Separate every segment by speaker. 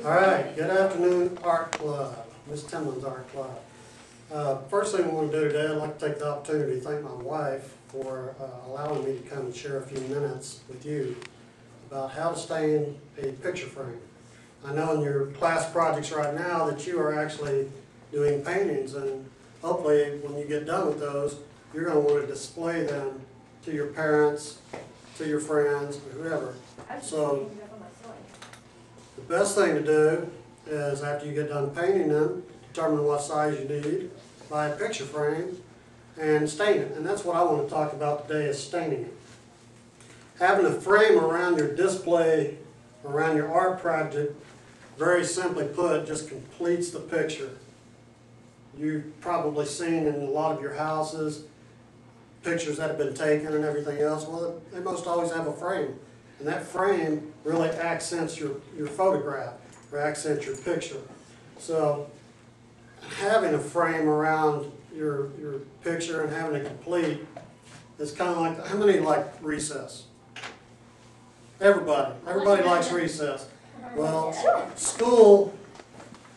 Speaker 1: All right, good afternoon, Art Club, Miss Timblin's Art Club. First thing I want to do today, I'd like to take the opportunity to thank my wife for allowing me to come and share a few minutes with you about how to stain a picture frame. I know in your class projects right now that you are actually doing paintings, and hopefully when you get done with those, you're going to want to display them to your parents, to your friends, or whoever. So the best thing to do is, after you get done painting them, determine what size you need, buy a picture frame, and stain it. And that's what I want to talk about today, is staining it. Having a frame around your display, around your art project, very simply put, just completes the picture. You've probably seen in a lot of your houses pictures that have been taken and everything else. Well, they most always have a frame. And that frame really accents your photograph, or accents your picture. So having a frame around your picture and having it complete is kind of like, how many like recess? Everybody likes recess. Well,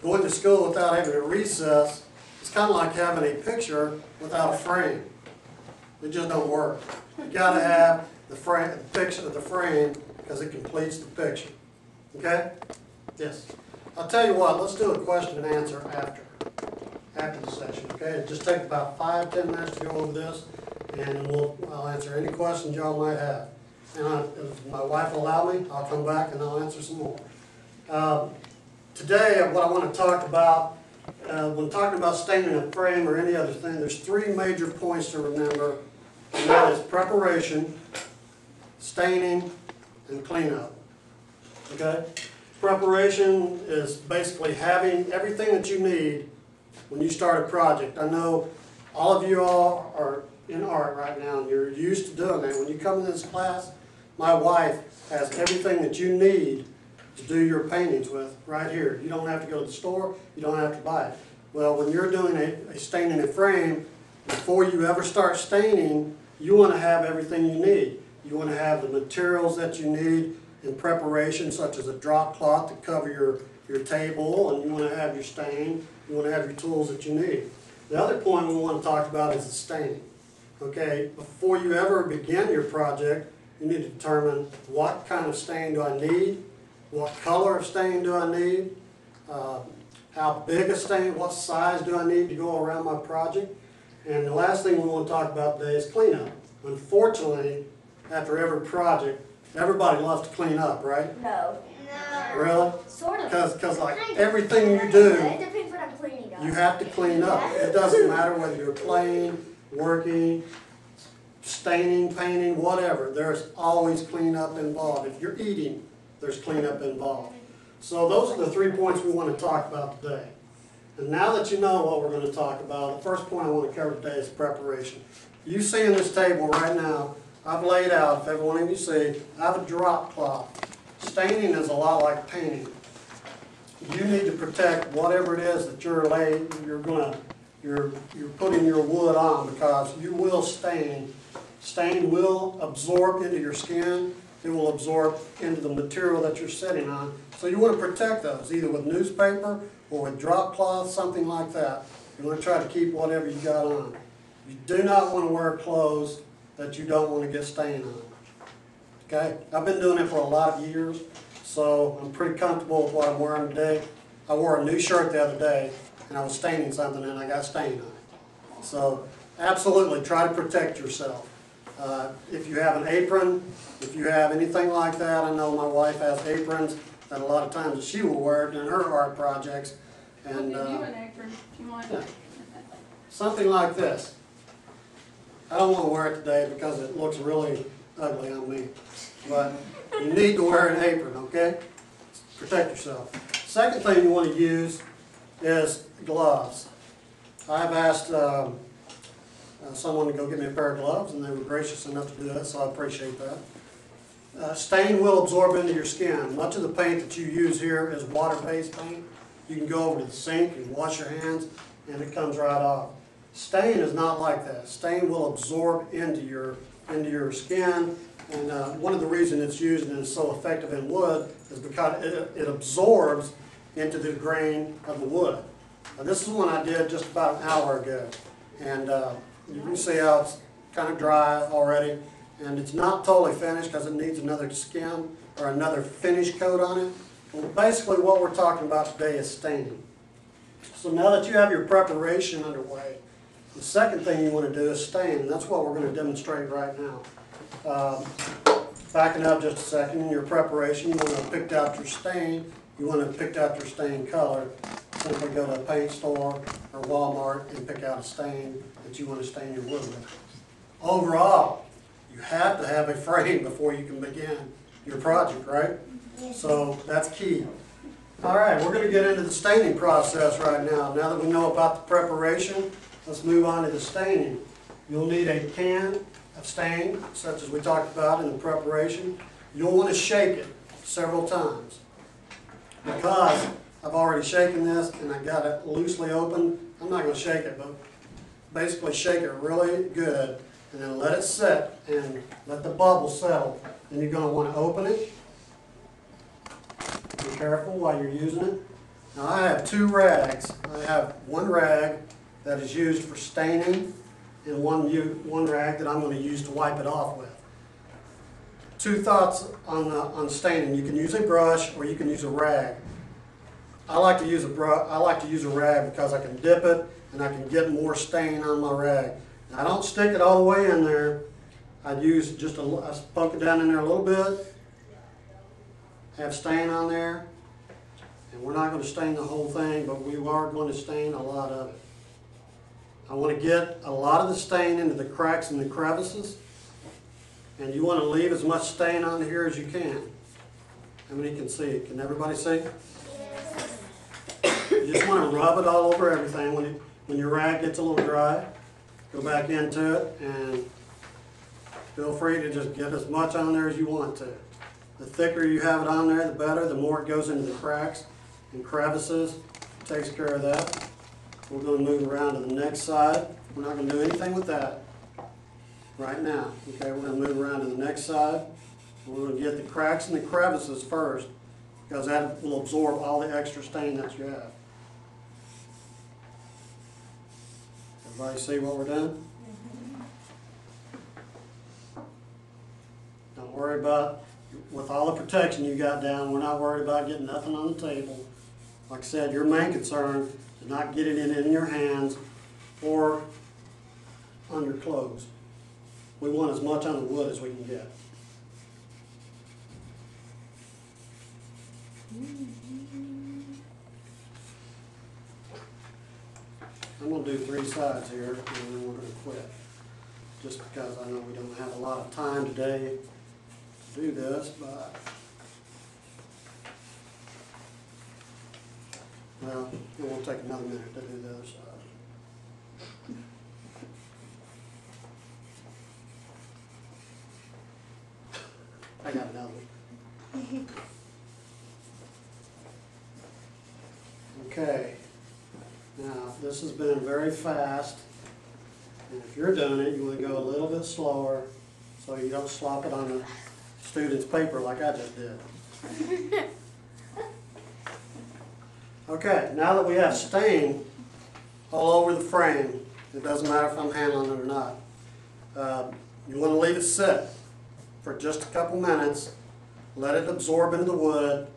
Speaker 1: going to school without having a recess, it's kind of like having a picture without a frame. It just don't work. You got to have the picture of the frame, because it completes the picture. Okay? Yes. I'll tell you what, let's do a question and answer after the session. Okay? It'll just take about 5-10 minutes to go over this, and I'll answer any questions y'all might have. And if my wife will allow me, I'll come back and I'll answer some more. Today, what I want to talk about, when talking about staining a frame or any other thing, there's 3 major points to remember, and that is preparation, staining, and cleanup. Okay? Preparation is basically having everything that you need when you start a project. I know all of you all are in art right now, and you're used to doing that. When you come to this class, my wife has everything that you need to do your paintings with right here. You don't have to go to the store, you don't have to buy it. Well, when you're doing a staining a frame, before you ever start staining, you want to have everything you need. You want to have the materials that you need in preparation, such as a drop cloth to cover your table, and you want to have your stain. You want to have your tools that you need. The other point we want to talk about is the staining. Okay, before you ever begin your project, you need to determine what kind of stain do I need, what color of stain do I need, how big a stain, what size do I need to go around my project. And the last thing we want to talk about today is cleanup. Unfortunately, after every project, everybody loves to clean up, right?
Speaker 2: No.
Speaker 1: Really?
Speaker 2: Sort of.
Speaker 1: Because like everything you do,
Speaker 2: It depends what I'm cleaning up.
Speaker 1: you have to clean up. It doesn't matter whether you're playing, working, staining, painting, whatever. There's always cleanup involved. If you're eating, there's cleanup involved. So those are the 3 points we want to talk about today. And now that you know what we're going to talk about, the first point I want to cover today is preparation. You see in this table right now, I've laid out, if everyone of you see, I have a drop cloth. Staining is a lot like painting. You need to protect whatever it is that you're putting your wood on, because you will stain. Stain will absorb into your skin. It will absorb into the material that you're sitting on. So you want to protect those, either with newspaper or with drop cloth, something like that. You want to try to keep whatever you got on. You do not want to wear clothes that you don't want to get stained on. Okay? I've been doing it for a lot of years, so I'm pretty comfortable with what I'm wearing today. I wore a new shirt the other day, and I was staining something, and I got stained on it. So absolutely try to protect yourself. If you have an apron, if you have anything like that, I know my wife has aprons that a lot of times she will wear it in her art projects. And
Speaker 3: I'll give you an apron if you want.
Speaker 1: Yeah. Something like this. I don't want to wear it today because it looks really ugly on me. But you need to wear an apron, okay? Protect yourself. Second thing you want to use is gloves. I've asked someone to go get me a pair of gloves, and they were gracious enough to do that, so I appreciate that. Stain will absorb into your skin. Much of the paint that you use here is water-based paint. You can go over to the sink and wash your hands, and it comes right off. Stain is not like that. Stain will absorb into your skin, and one of the reasons it's used and is so effective in wood is because it absorbs into the grain of the wood. Now, this is one I did just about an hour ago, and you can see how it's kind of dry already, and it's not totally finished because it needs another skim or another finish coat on it. Well, basically what we're talking about today is staining. So now that you have your preparation underway, the second thing you want to do is stain, and that's what we're going to demonstrate right now. Backing up just a second, in your preparation, you want to have picked out your stain, you want to have picked out your stain color. Simply go to a paint store or Walmart and pick out a stain that you want to stain your wood with. Overall, you have to have a frame before you can begin your project, right? So that's key. All right, we're going to get into the staining process right now. Now that we know about the preparation, let's move on to the staining. You'll need a can of stain, such as we talked about in the preparation. You'll want to shake it several times. Because I've already shaken this and I got it loosely open, I'm not going to shake it, but basically shake it really good and then let it sit and let the bubbles settle. Then you're going to want to open it. Be careful while you're using it. Now I have two rags. I have one rag that is used for staining and one rag that I'm going to use to wipe it off with. Two thoughts on staining. You can use a brush or you can use a rag. I like to use a rag because I can dip it and I can get more stain on my rag. Now, I don't stick it all the way in there. I use just I poke it down in there a little bit. Have stain on there, and we're not going to stain the whole thing, but we are going to stain a lot of it. I want to get a lot of the stain into the cracks and the crevices, and you want to leave as much stain on here as you can. How many can see it? Can everybody see? You just want to rub it all over everything. When your rag gets a little dry, go back into it and feel free to just get as much on there as you want to. The thicker you have it on there, the better. The more it goes into the cracks and crevices, it takes care of that. We're going to move around to the next side. We're not going to do anything with that right now. Okay, we're going to move around to the next side. We're going to get the cracks and the crevices first because that will absorb all the extra stain that you have. Everybody see what we're doing? Don't worry about, with all the protection you got down, we're not worried about getting nothing on the table. Like I said, your main concern is not getting it in your hands or on your clothes. We want as much on the wood as we can get. I'm going to do 3 sides here, and then we're going to quit. Just because I know we don't have a lot of time today to do this, but well, it won't take another minute to do the other side. I got another one. Okay. Now, this has been very fast, and if you're doing it, you want to go a little bit slower so you don't slop it on the student's paper like I just did. Okay, now that we have stain all over the frame, it doesn't matter if I'm handling it or not, you want to leave it sit for just a couple minutes, let it absorb into the wood.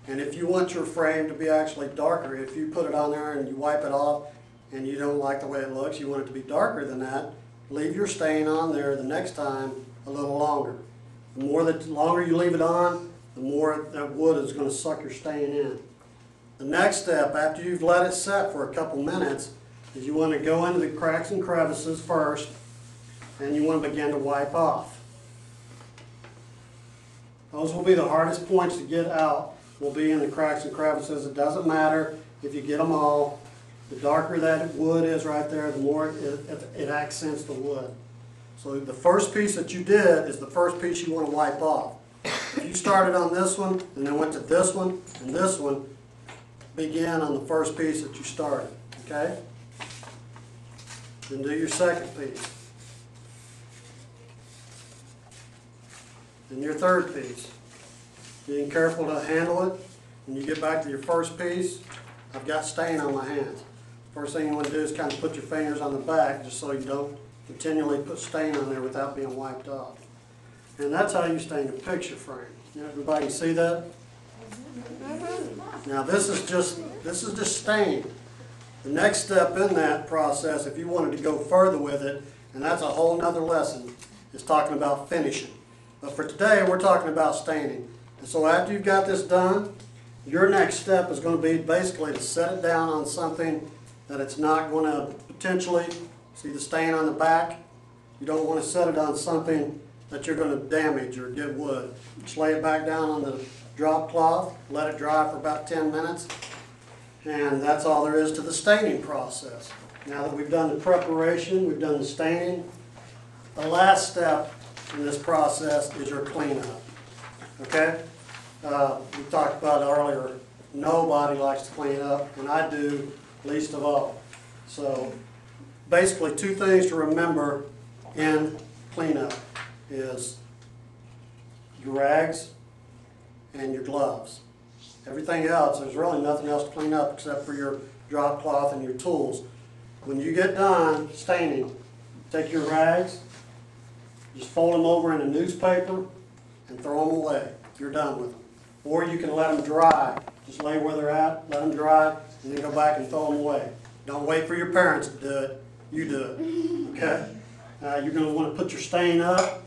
Speaker 1: And if you want your frame to be actually darker, if you put it on there and you wipe it off and you don't like the way it looks, you want it to be darker than that, leave your stain on there the next time a little longer. The longer you leave it on, the more that wood is going to suck your stain in. The next step, after you've let it set for a couple minutes, is you want to go into the cracks and crevices first, and you want to begin to wipe off. Those will be the hardest points to get out. Will be in the cracks and crevices. It doesn't matter if you get them all. The darker that wood is right there, the more it accents the wood. So the first piece that you did is the first piece you want to wipe off. If you started on this one and then went to this one and this one, begin on the first piece that you started. Okay? Then do your second piece. Then your third piece. Being careful to handle it when you get back to your first piece, I've got stain on my hands. First thing you want to do is kind of put your fingers on the back just so you don't continually put stain on there without being wiped off. And that's how you stain a picture frame. Everybody see that? Now this is just stain. The next step in that process, if you wanted to go further with it, and that's a whole nother lesson, is talking about finishing. But for today, we're talking about staining. And so after you've got this done, your next step is going to be basically to set it down on something that it's not going to potentially, see the stain on the back? You don't want to set it on something that you're going to damage or get wood. Just lay it back down on the drop cloth, let it dry for about 10 minutes, and that's all there is to the staining process. Now that we've done the preparation, we've done the staining, the last step in this process is your cleanup. Okay? We talked about earlier, nobody likes to clean up, and I do least of all. So basically 2 things to remember in cleanup is your rags and your gloves. Everything else, there's really nothing else to clean up except for your drop cloth and your tools. When you get done staining, take your rags, just fold them over in a newspaper and throw them away. You're done with them. Or you can let them dry. Just lay where they're at, let them dry, and then go back and throw them away. Don't wait for your parents to do it. You do it. Okay? You're going to want to put your stain up.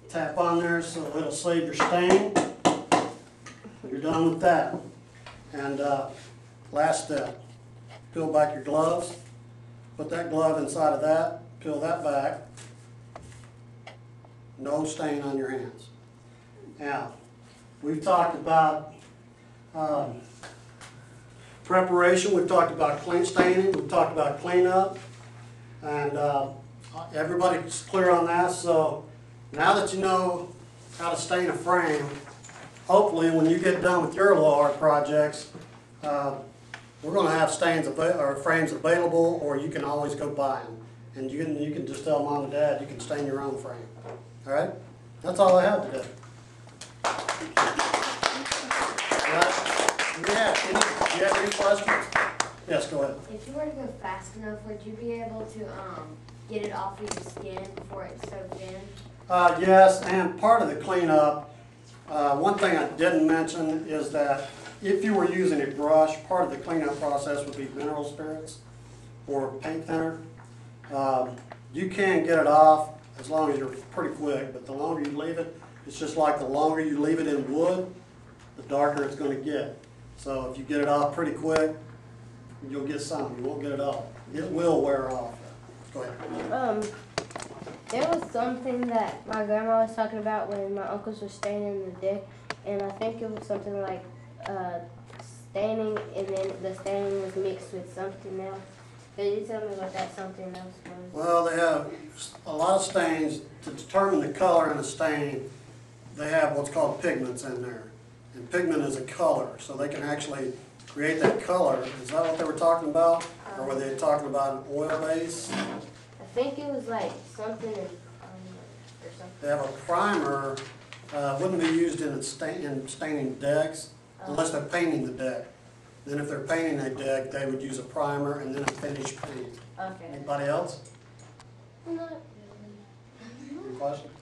Speaker 1: Tap on there so it'll save your stain. You're done with that. And last step, peel back your gloves. Put that glove inside of that. Peel that back. No stain on your hands. Now, we've talked about preparation. We've talked about clean staining. We've talked about cleanup. And everybody's clear on that. So now that you know how to stain a frame, hopefully when you get done with your low art projects, we're going to have stains or frames available, or you can always go buy them. And you can just tell Mom and Dad you can stain your own frame. All right? That's all I have today. Yeah, do you have any questions? Yes, go ahead.
Speaker 2: If you were to go fast enough, would you be able to get it off of your skin before it's soaked in?
Speaker 1: Yes, and part of the cleanup, one thing I didn't mention is that if you were using a brush, part of the cleanup process would be mineral spirits or paint thinner. You can get it off as long as you're pretty quick, but the longer you leave it, it's just like the longer you leave it in wood, the darker it's going to get. So if you get it off pretty quick, you'll get some. You won't get it off. It will wear off. Go ahead.
Speaker 3: There was something that my grandma was talking about when my uncles were staining the deck, and I think it was something like staining, and then the staining was mixed with something else. Could you tell me what that something else was?
Speaker 1: Well, they have a lot of stains. To determine the color in a stain, they have what's called pigments in there. And pigment is a color, so they can actually create that color. Is that what they were talking about? Or were they talking about an oil base?
Speaker 3: I think it was like something or something.
Speaker 1: They have a primer, wouldn't be used in staining decks unless they're painting the deck. Then if they're painting a deck, they would use a primer and then a finish paint.
Speaker 3: Okay.
Speaker 1: Anybody else?
Speaker 3: Not really.
Speaker 1: Any questions?